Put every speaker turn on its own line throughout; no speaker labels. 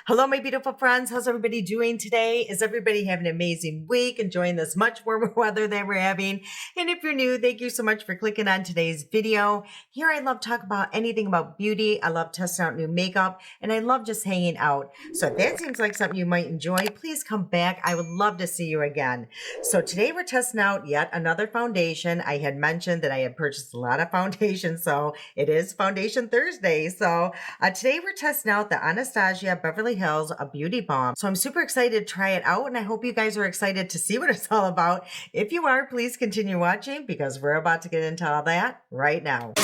Hello, my beautiful friends. How's everybody doing today? Is everybody having an amazing week, enjoying this much warmer weather that we're having? And if you're new, thank you so much for clicking on today's video. Here, I love talk about anything about beauty. I love testing out new makeup, and I love just hanging out. So if that seems like something you might enjoy, please come back. I would love to see you again. So today we're testing out yet another foundation. I had mentioned that I had purchased a lot of foundation, so it is Foundation Thursday. So today we're testing out the Anastasia Beverly Hills a Beauty Balm. So I'm super excited to try it out, and I hope you guys are excited to see what it's all about. If you are, please continue watching because we're about to get into all that right now.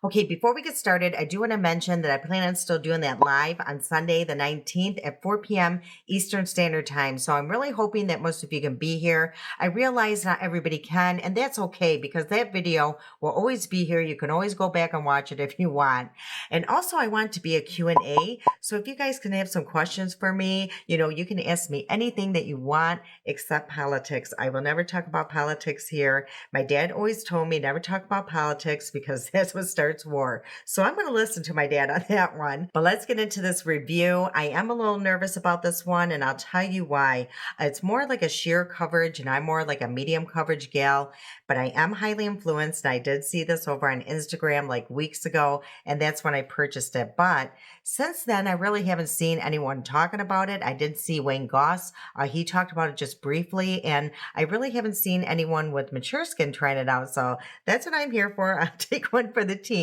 Okay, before we get started, I do want to mention that I plan on still doing that live on Sunday, the 19th at 4 p.m. Eastern Standard Time. So I'm really hoping that most of you can be here. I realize not everybody can, and that's okay because that video will always be here. You can always go back and watch it if you want. And also, I want it to be a Q&A. So if you guys can have some questions for me, you can ask me anything that you want except politics. I will never talk about politics here. My dad always told me never talk about politics because that's what starts war. So I'm going to listen to my dad on that one. But let's get into this review. I am a little nervous about this one, and I'll tell you why. It's more like a sheer coverage, and I'm more like a medium coverage gal, but I am highly influenced. I did see this over on Instagram like weeks ago, and that's when I purchased it. But since then, I really haven't seen anyone talking about it. I did see Wayne Goss. He talked about it just briefly, and I really haven't seen anyone with mature skin trying it out. So that's what I'm here for. I'll take one for the team.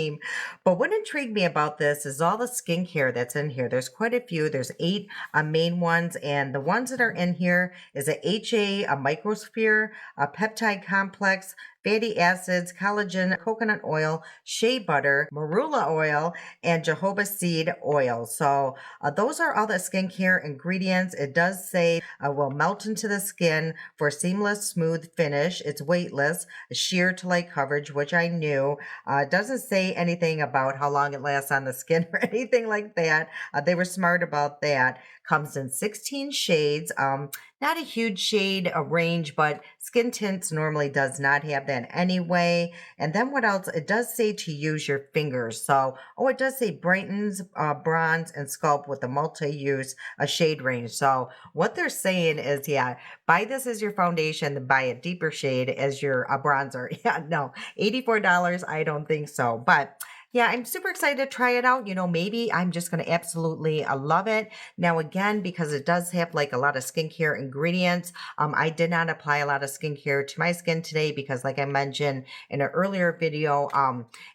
But what intrigued me about this is all the skincare that's in here. There's quite a few. There's 8 main ones, and the ones that are in here is a HA, a microsphere, a peptide complex, fatty acids, collagen, coconut oil, shea butter, marula oil, and jojoba seed oil. So those are all the skincare ingredients. It does say will melt into the skin for seamless, smooth finish. It's weightless, sheer to light coverage, which I knew. It doesn't say anything about how long it lasts on the skin or anything like that. They were smart about that. Comes in 16 shades. Not a huge shade range, but Skin Tints normally does not have that anyway. And then what else? It does say to use your fingers. So, it does say brightens, bronze, and sculpt with a multi-use shade range. So what they're saying is, yeah, buy this as your foundation, then buy a deeper shade as your bronzer. Yeah, no, $84, I don't think so. But yeah, I'm super excited to try it out. Maybe I'm just going to absolutely love it. Now, again, because it does have like a lot of skincare ingredients, I did not apply a lot of skincare to my skin today because like I mentioned in an earlier video,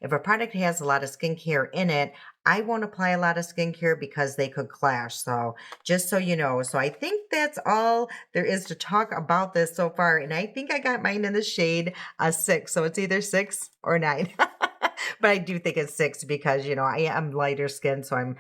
if a product has a lot of skincare in it, I won't apply a lot of skincare because they could clash. So just so you know. So I think that's all there is to talk about this so far. And I think I got mine in the shade 6. So it's either 6 or 9. But I do think it's 6 because, I am lighter skin. So I'm,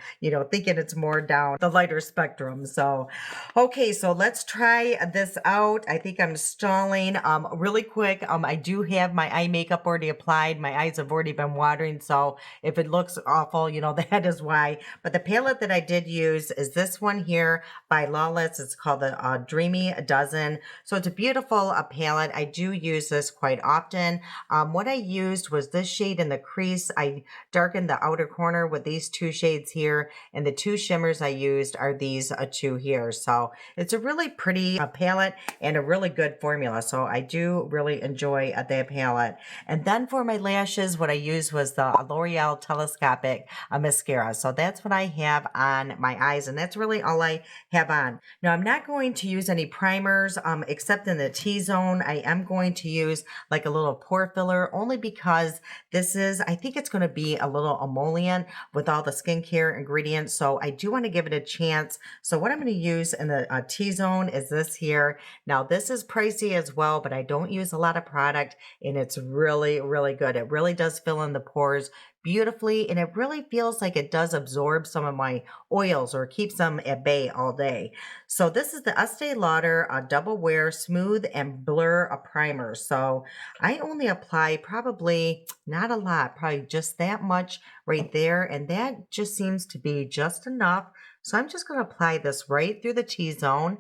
thinking it's more down the lighter spectrum. So, okay, so let's try this out. I think I'm stalling really quick. I do have my eye makeup already applied. My eyes have already been watering. So if it looks awful, that is why. But the palette that I did use is this one here by Lawless. It's called the Dreamy Dozen. So it's a beautiful palette. I do use this quite often. What I used was this shade in the crease. I darkened the outer corner with these 2 shades here, and the 2 shimmers I used are these 2 here. So it's a really pretty palette and a really good formula. So I do really enjoy that palette. And then for my lashes, what I used was the L'Oreal Telescopic mascara. So that's what I have on my eyes, and that's really all I have on. Now, I'm not going to use any primers except in the T-zone. I am going to use like a little pore filler only because this is, I think it's going to be a little emollient with all the skincare ingredients. So I do want to give it a chance. So what I'm going to use in the T-zone is this here. Now, this is pricey as well, but I don't use a lot of product, and it's really, really good. It really does fill in the pores beautifully, and it really feels like it does absorb some of my oils or keeps them at bay all day. So this is the Estee Lauder Double Wear Smooth and Blur Primer. So I only apply probably not a lot, probably just that much right there, and that just seems to be just enough. So I'm just going to apply this right through the T-zone.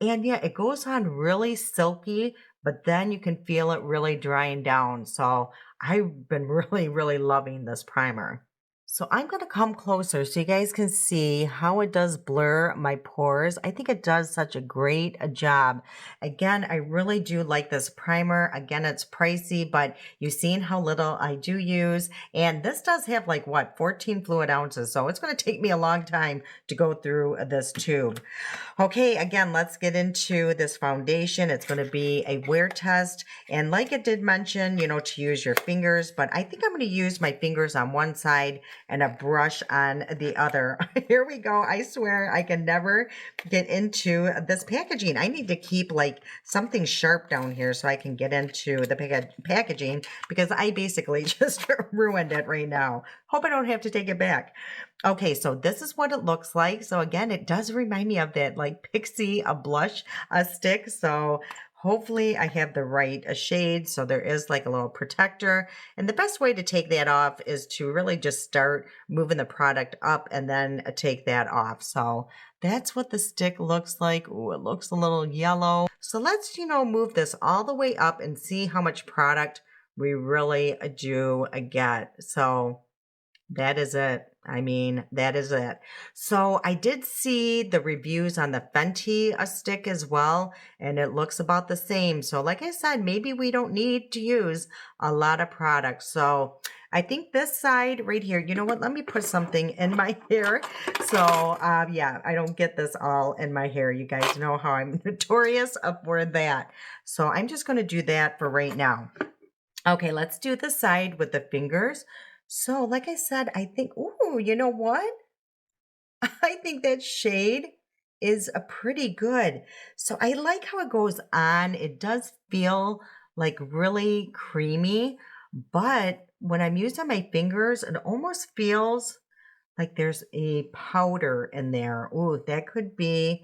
And yeah, it goes on really silky, but then you can feel it really drying down. So I've been really, really loving this primer. So I'm going to come closer so you guys can see how it does blur my pores. I think it does such a great job. Again, I really do like this primer. Again, it's pricey, but you've seen how little I do use. And this does have like what, 14 fluid ounces. So it's going to take me a long time to go through this tube. Okay, again, let's get into this foundation. It's going to be a wear test. And like it did mention, to use your fingers, but I think I'm going to use my fingers on one side and a brush on the other. Here we go. I swear I can never get into this packaging. I need to keep like something sharp down here so I can get into the packaging because I basically just ruined it right now. Hope I don't have to take it back. Okay, so this is what it looks like. So again, it does remind me of that like Pixie blush stick. So hopefully I have the right shade. So there is like a little protector. And the best way to take that off is to really just start moving the product up and then take that off. So that's what the stick looks like. Ooh, it looks a little yellow. So let's, move this all the way up and see how much product we really do get. So that is it. I mean, that is it. So I did see the reviews on the Fenty stick as well, and it looks about the same. So like I said, maybe we don't need to use a lot of products. So I think this side right here, you know what? Let me put something in my hair. So yeah, I don't get this all in my hair. You guys know how I'm notorious for that. So I'm just going to do that for right now. Okay, let's do the side with the fingers. So, like I said, I think, ooh, you know what? I think that shade is a pretty good. So I like how it goes on. It does feel like really creamy, but when I'm using my fingers, it almost feels like there's a powder in there. Ooh, that could be,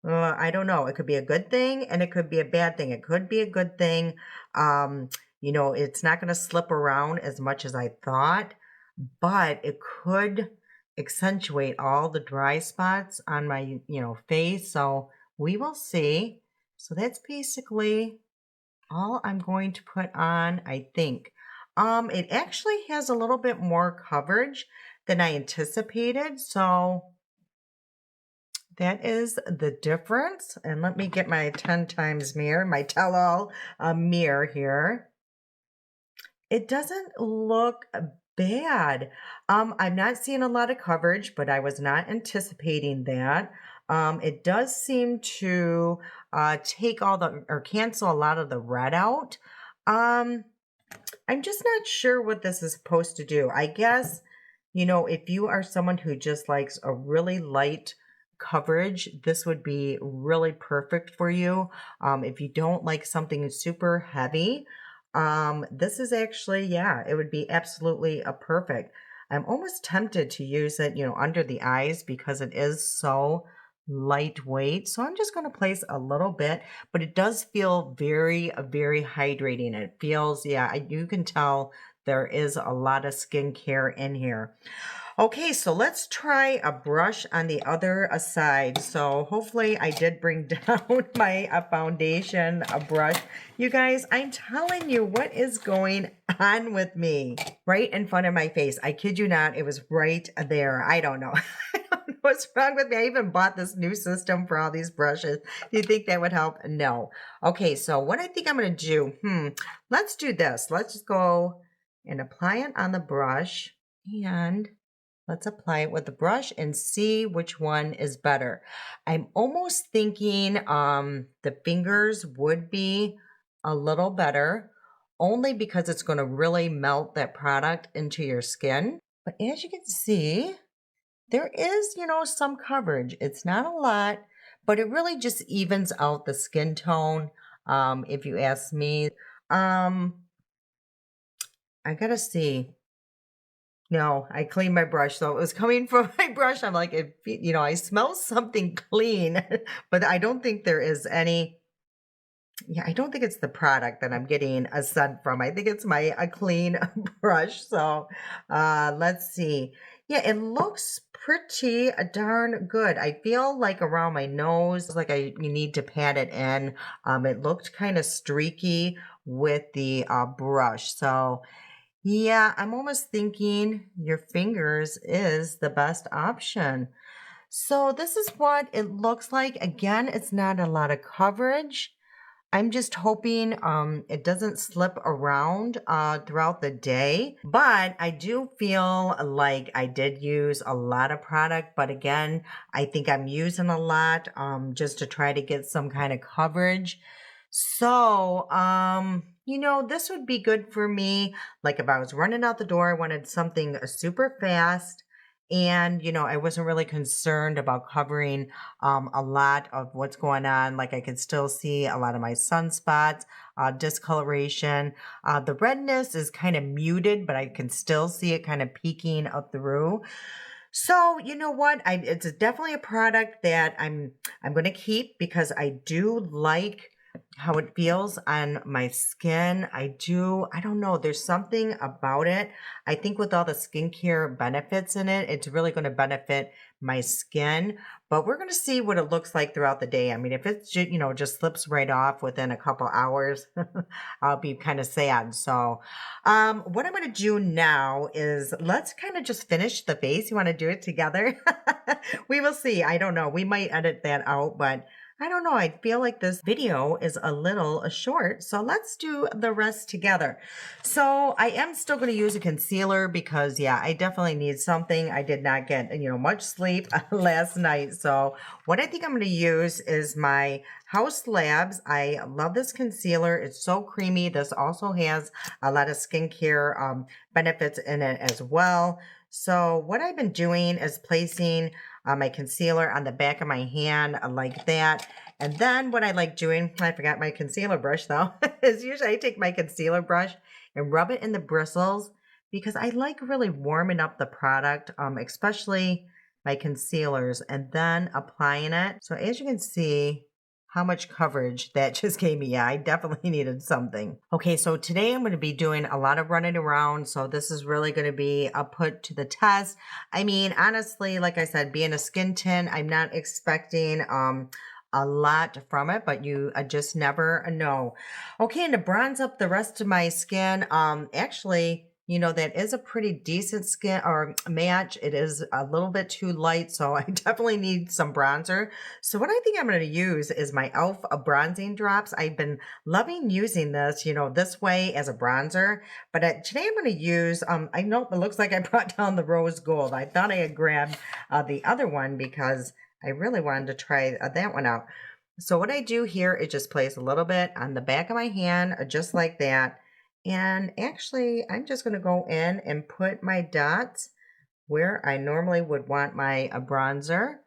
I don't know. It could be a good thing and it could be a bad thing. It could be a good thing. It's not going to slip around as much as I thought, but it could accentuate all the dry spots on my, face. So we will see. So that's basically all I'm going to put on, I think. It actually has a little bit more coverage than I anticipated. So that is the difference. And let me get my 10 times mirror, my tell-all mirror here. It doesn't look bad. I'm not seeing a lot of coverage, but I was not anticipating that. It does seem to take or cancel a lot of the red out. I'm just not sure what this is supposed to do. I guess, if you are someone who just likes a really light coverage, this would be really perfect for you. If you don't like something super heavy, this is actually, yeah, it would be absolutely a perfect. I'm almost tempted to use it, under the eyes because it is so lightweight. So I'm just going to place a little bit, but it does feel very, very hydrating. It feels, yeah, you can tell there is a lot of skincare in here. Okay, so let's try a brush on the other side. So hopefully I did bring down my foundation brush. You guys, I'm telling you what is going on with me right in front of my face. I kid you not, it was right there. I don't know. What's wrong with me? I even bought this new system for all these brushes. Do you think that would help? No. Okay, so what I think I'm going to do, let's do this. Let's just go and apply it on the brush and let's apply it with the brush and see which one is better. I'm almost thinking the fingers would be a little better only because it's going to really melt that product into your skin. But as you can see, there is, some coverage. It's not a lot, but it really just evens out the skin tone, if you ask me. I gotta see. No, I cleaned my brush, so it was coming from my brush. I'm like, I smell something clean, but I don't think there is any. Yeah, I don't think it's the product that I'm getting a scent from. I think it's a clean brush. So let's see. Yeah, it looks pretty darn good. I feel like around my nose, like you need to pat it in. It looked kind of streaky with the brush. So Yeah, I'm almost thinking your fingers is the best option. So this is what it looks like. Again, it's not a lot of coverage. I'm just hoping it doesn't slip around throughout the day. But I do feel like I did use a lot of product. But again, I think I'm using a lot just to try to get some kind of coverage. So, this would be good for me. Like if I was running out the door, I wanted something super fast. And, I wasn't really concerned about covering a lot of what's going on. Like I could still see a lot of my sunspots, discoloration. The redness is kind of muted, but I can still see it kind of peeking up through. So you know what? It's definitely a product that I'm going to keep because I do like how it feels on my skin. I don't know. There's something about it. I think with all the skincare benefits in it, it's really going to benefit my skin. But we're going to see what it looks like throughout the day. I mean, if it's, just slips right off within a couple hours, I'll be kind of sad. So, what I'm going to do now is let's kind of just finish the face. You want to do it together? We will see. I don't know. We might edit that out, but I don't know. I feel like this video is a little short, so let's do the rest together. So I am still going to use a concealer because, yeah, I definitely need something. I did not get, much sleep last night. So what I think I'm going to use is my House Labs. I love this concealer. It's so creamy. This also has a lot of skincare benefits in it as well. So what I've been doing is placing my concealer on the back of my hand like that. And then what I like doing, I forgot my concealer brush though, is usually I take my concealer brush and rub it in the bristles because I like really warming up the product, especially my concealers, and then applying it. So as you can see, how much coverage that just gave me. Yeah, I definitely needed something. Okay, so today I'm going to be doing a lot of running around. So this is really going to be a put to the test. I mean, honestly, like I said, being a skin tint, I'm not expecting a lot from it, but you just never know. Okay, and to bronze up the rest of my skin, actually, that is a pretty decent skin or match. It is a little bit too light, so I definitely need some bronzer. So what I think I'm going to use is my e.l.f. bronzing drops. I've been loving using this, this way as a bronzer, but today I'm going to use, I know it looks like I brought down the rose gold. I thought I had grabbed the other one because I really wanted to try that one out. So what I do here is just place a little bit on the back of my hand, just like that. And actually, I'm just going to go in and put my dots where I normally would want my bronzer.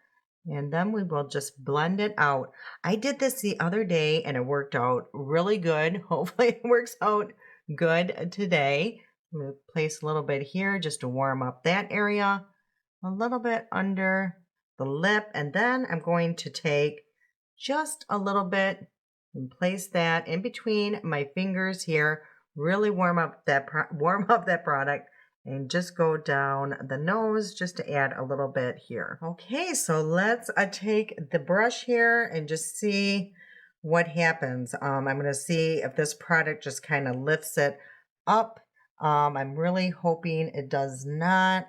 And then we will just blend it out. I did this the other day and it worked out really good. Hopefully it works out good today. I'm going to place a little bit here just to warm up that area. A little bit under the lip. And then I'm going to take just a little bit and place that in between my fingers here. Really warm up that product and just go down the nose just to add a little bit here. Okay, so let's take the brush here and just see what happens. I'm going to see if this product just kind of lifts it up. I'm really hoping it does not.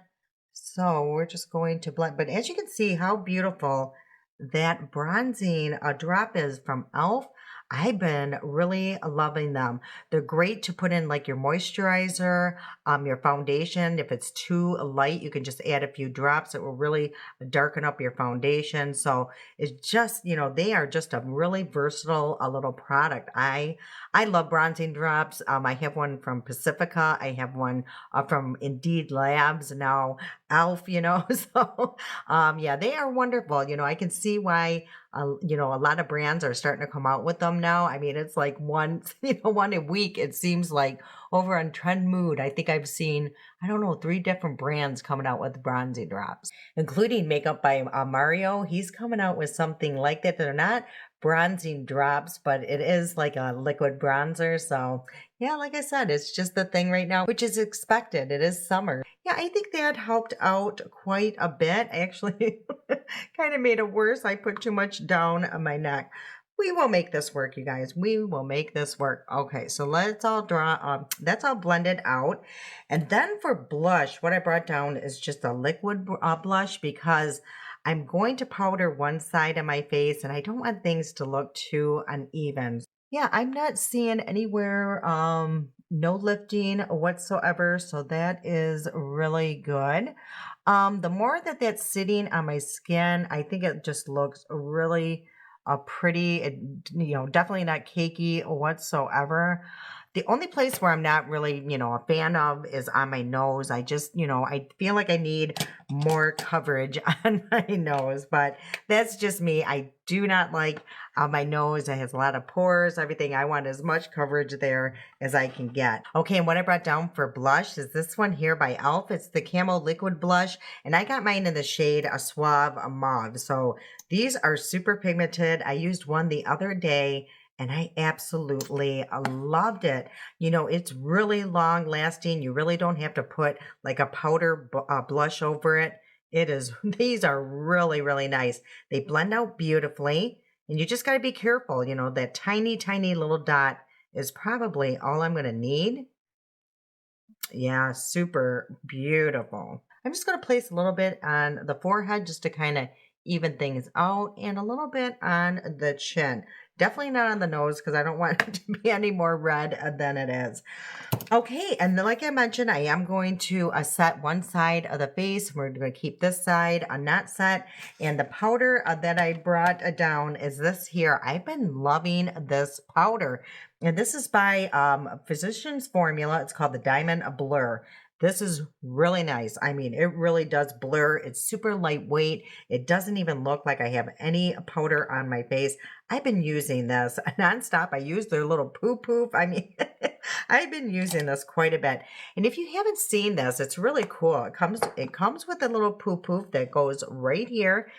So we're just going to blend. But as you can see how beautiful that bronzing drop is from e.l.f. I've been really loving them. They're great to put in like your moisturizer, your foundation. If it's too light, you can just add a few drops. It will really darken up your foundation. So it's just, they are just a really versatile little product. I love bronzing drops. I have one from Pacifica. I have one from Indeed Labs. Now e.l.f., so yeah, they are wonderful. I can see why a lot of brands are starting to come out with them now. I mean, it's like one, one a week. It seems like over on Trend Mood. I think I've seen, I don't know, 3 different brands coming out with bronzing drops, including Makeup by Mario. He's coming out with something like that. They're not bronzing drops, but it is like a liquid bronzer. So yeah, like I said, it's just the thing right now, which is expected. It is summer. Yeah, I think that helped out quite a bit. Actually, kind of made it worse. I put too much down on my neck. We will make this work, you guys. We will make this work. Okay, so let's all draw, that's all blended out. And then for blush, what I brought down is just a liquid blush because I'm going to powder one side of my face and I don't want things to look too uneven. Yeah, I'm not seeing anywhere, no lifting whatsoever. So that is really good. The more that that's sitting on my skin, I think it just looks really pretty, definitely not cakey whatsoever. The only place where I'm not really, a fan of is on my nose. I just, I feel like I need more coverage on my nose, but that's just me. I do not like my nose. It has a lot of pores, everything. I want as much coverage there as I can get. Okay, and what I brought down for blush is this one here by e.l.f. It's the Camo Liquid Blush, and I got mine in the shade a Suave Mauve. So these are super pigmented. I used one the other day and I absolutely loved it. It's really long lasting. You really don't have to put like a powder blush over it. These are really, really nice. They blend out beautifully and you just got to be careful. That tiny, tiny little dot is probably all I'm going to need. Yeah, super beautiful. I'm just going to place a little bit on the forehead just to kind of even things out and a little bit on the chin. Definitely not on the nose because I don't want it to be any more red than it is. Okay, and then like I mentioned, I am going to set one side of the face. We're going to keep this side not set. And the powder that I brought down is this here. I've been loving this powder. And this is by Physicians Formula. It's called the Diamond Blur. This is really nice. I mean, it really does blur. It's super lightweight. It doesn't even look like I have any powder on my face. I've been using this nonstop. I use their little poof. I mean, I've been using this quite a bit. And if you haven't seen this, it's really cool. It comes with a little poof that goes right here.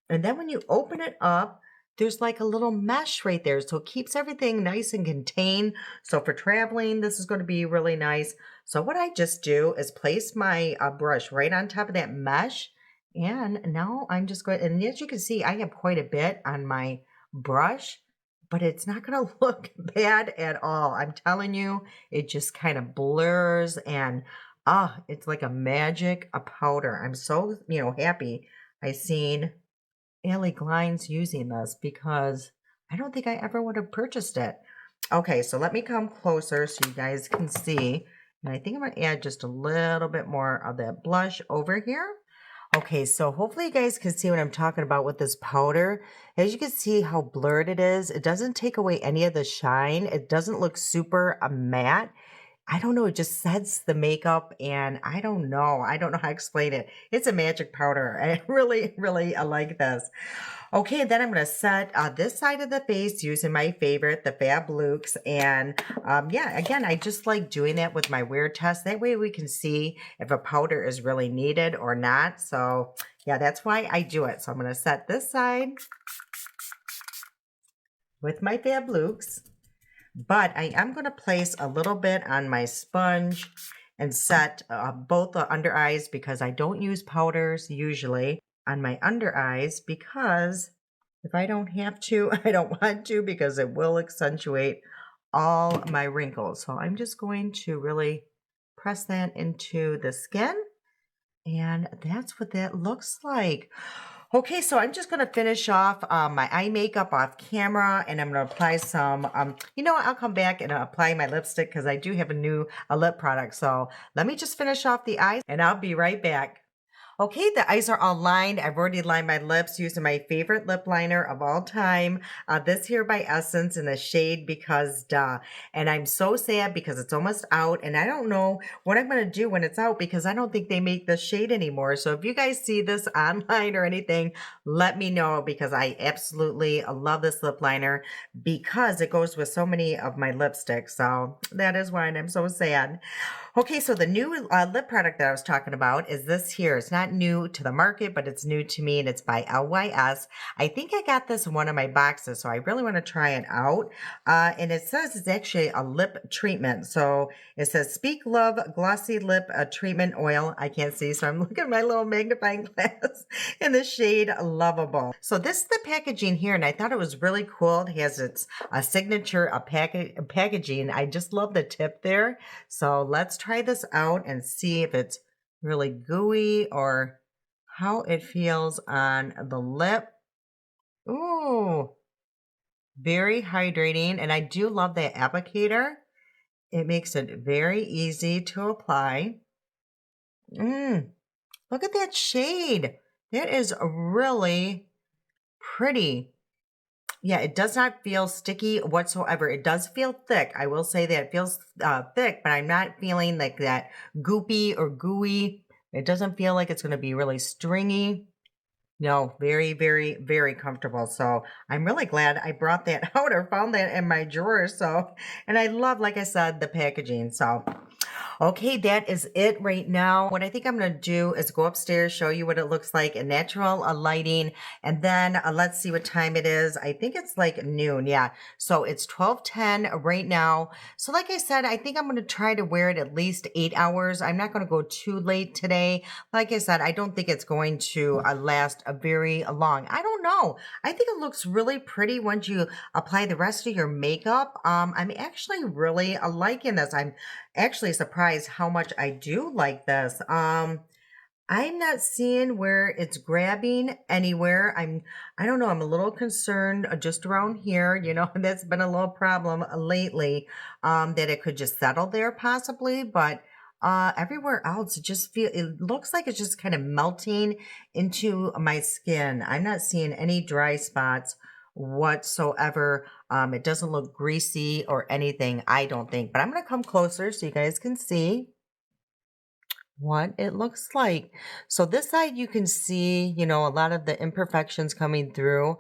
And then when you open it up, there's like a little mesh right there. So it keeps everything nice and contained. So for traveling, this is going to be really nice. So what I just do is place my brush right on top of that mesh. And now I'm just going, and as you can see, I have quite a bit on my brush, but it's not going to look bad at all. I'm telling you, it just kind of blurs and it's like a magic powder. I'm so, happy I seen Allie Glines using this because I don't think I ever would have purchased it. Okay, so let me come closer so you guys can see. And I think I'm going to add just a little bit more of that blush over here. Okay, so hopefully you guys can see what I'm talking about with this powder. As you can see how blurred it is, it doesn't take away any of the shine. It doesn't look super matte. I don't know, it just sets the makeup and I don't know how to explain it. It's a magic powder. I really, really like this. Okay, then I'm going to set this side of the face using my favorite, the Fab Lukes. And yeah, again, I just like doing that with my wear test. That way we can see if a powder is really needed or not. So yeah, that's why I do it. So I'm going to set this side with my Fab Lukes. But I am going to place a little bit on my sponge and set both the under eyes because I don't use powders usually on my under eyes because if I don't have to, I don't want to because it will accentuate all my wrinkles. So I'm just going to really press that into the skin and that's what that looks like. Okay, so I'm just going to finish off my eye makeup off camera and I'm going to apply some, I'll come back and apply my lipstick because I do have a new lip product. So let me just finish off the eyes and I'll be right back. Okay, the eyes are all lined. I've already lined my lips using my favorite lip liner of all time. This here by Essence in the shade Because Duh. And I'm so sad because it's almost out and I don't know what I'm going to do when it's out because I don't think they make this shade anymore. So if you guys see this online or anything, let me know because I absolutely love this lip liner because it goes with so many of my lipsticks. So that is why I'm so sad. Okay, so the new lip product that I was talking about is this here. It's not new to the market, but it's new to me, and it's by LYS. I think I got this in one of my boxes, so I really want to try it out. And it says it's actually a lip treatment. So it says Speak Love Glossy Lip Treatment Oil. I can't see, so I'm looking at my little magnifying glass in the shade Lovable. So this is the packaging here, and I thought it was really cool. It has its signature packaging. I just love the tip there. So let's try this out and see if it's really gooey or how it feels on the lip. Ooh, very hydrating. And I do love the applicator. It makes it very easy to apply. Look at that shade. That is really pretty. Yeah, it does not feel sticky whatsoever. It does feel thick. I will say that it feels thick, but I'm not feeling like that goopy or gooey. It doesn't feel like it's going to be really stringy. No, very, very, very comfortable. So I'm really glad I brought that out or found that in my drawer. So, and I love, like I said, the packaging. So okay, that is it right now. What I think I'm going to do is go upstairs, show you what it looks like in natural lighting, and then let's see what time it is. I think it's like noon. Yeah. So it's 12:10 right now. So like I said, I think I'm going to try to wear it at least 8 hours. I'm not going to go too late today. Like I said, I don't think it's going to last a very long. I don't know. I think it looks really pretty once you apply the rest of your makeup. I'm actually really liking this. I'm actually surprised how much I do like this. I'm not seeing where it's grabbing anywhere. I don't know. I'm a little concerned just around here. You know, that's been a little problem lately. That it could just settle there possibly, but everywhere else, it looks like it's just kind of melting into my skin. I'm not seeing any dry spots whatsoever. It doesn't look greasy or anything, I don't think, but I'm going to come closer so you guys can see what it looks like. So this side you can see, you know, a lot of the imperfections coming through.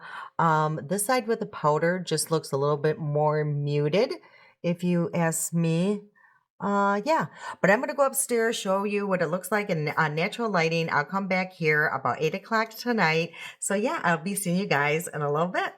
This side with the powder just looks a little bit more muted, if you ask me. Yeah, but I'm going to go upstairs, show you what it looks like in natural lighting. I'll come back here about 8 o'clock tonight. So yeah, I'll be seeing you guys in a little bit.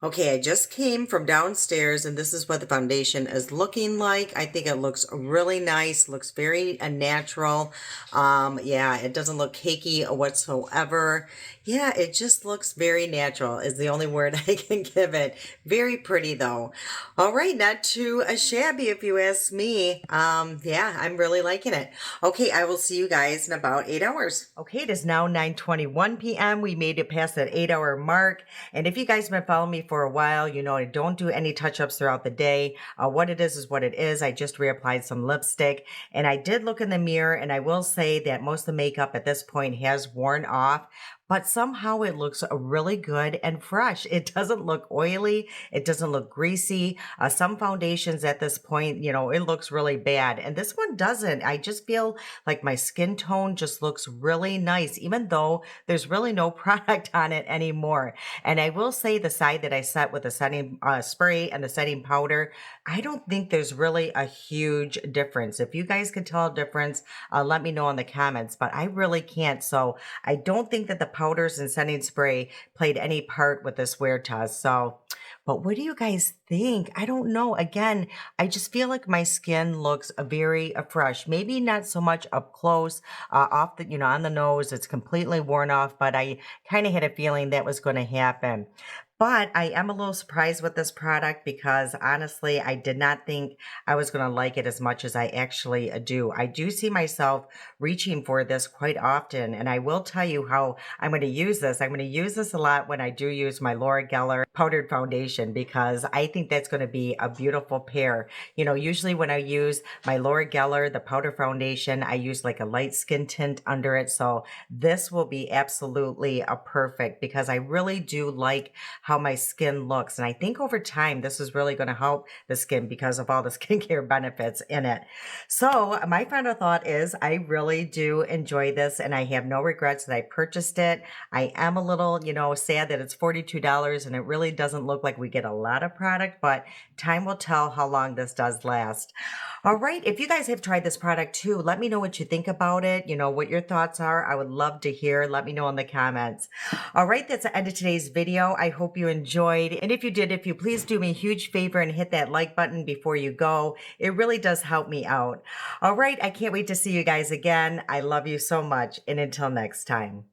Okay, I just came from downstairs and this is what the foundation is looking like. I think it looks really nice, looks very natural. Yeah, it doesn't look cakey whatsoever. Yeah, it just looks very natural is the only word I can give it. Very pretty though. All right, not too shabby if you ask me. Yeah, I'm really liking it. Okay, I will see you guys in about 8 hours. Okay, it is now 9:21 p.m. We made it past that 8-hour mark. And if you guys have been following me for a while, you know I don't do any touch-ups throughout the day. What it is what it is. I just reapplied some lipstick, and I did look in the mirror, and I will say that most of the makeup at this point has worn off, but somehow it looks really good and fresh. It doesn't look oily. It doesn't look greasy. Some foundations at this point, you know, it looks really bad. And this one doesn't. I just feel like my skin tone just looks really nice, even though there's really no product on it anymore. And I will say the side that I set with the setting spray and the setting powder, I don't think there's really a huge difference. If you guys can tell a difference, let me know in the comments, but I really can't. So I don't think that the powders and setting spray played any part with this wear test. So, but what do you guys think? I don't know. Again, I just feel like my skin looks very fresh. Maybe not so much up close, off the, you know, on the nose. It's completely worn off, but I kind of had a feeling that was going to happen. But I am a little surprised with this product because honestly, I did not think I was going to like it as much as I actually do. I do see myself reaching for this quite often. And I will tell you how I'm going to use this. I'm going to use this a lot when I do use my Laura Geller powdered foundation because I think that's going to be a beautiful pair. You know, usually when I use my Laura Geller, the powder foundation, I use like a light skin tint under it. So this will be absolutely a perfect because I really do like how my skin looks. And I think over time, this is really going to help the skin because of all the skincare benefits in it. So my final thought is I really do enjoy this and I have no regrets that I purchased it. I am a little, you know, sad that it's $42 and it really doesn't look like we get a lot of product, but time will tell how long this does last. All right. If you guys have tried this product too, let me know what you think about it. What your thoughts are. I would love to hear. Let me know in the comments. All right. That's the end of today's video. I hope you enjoyed. And if you did, if you please do me a huge favor and hit that like button before you go, it really does help me out. All right. I can't wait to see you guys again. I love you so much. And until next time.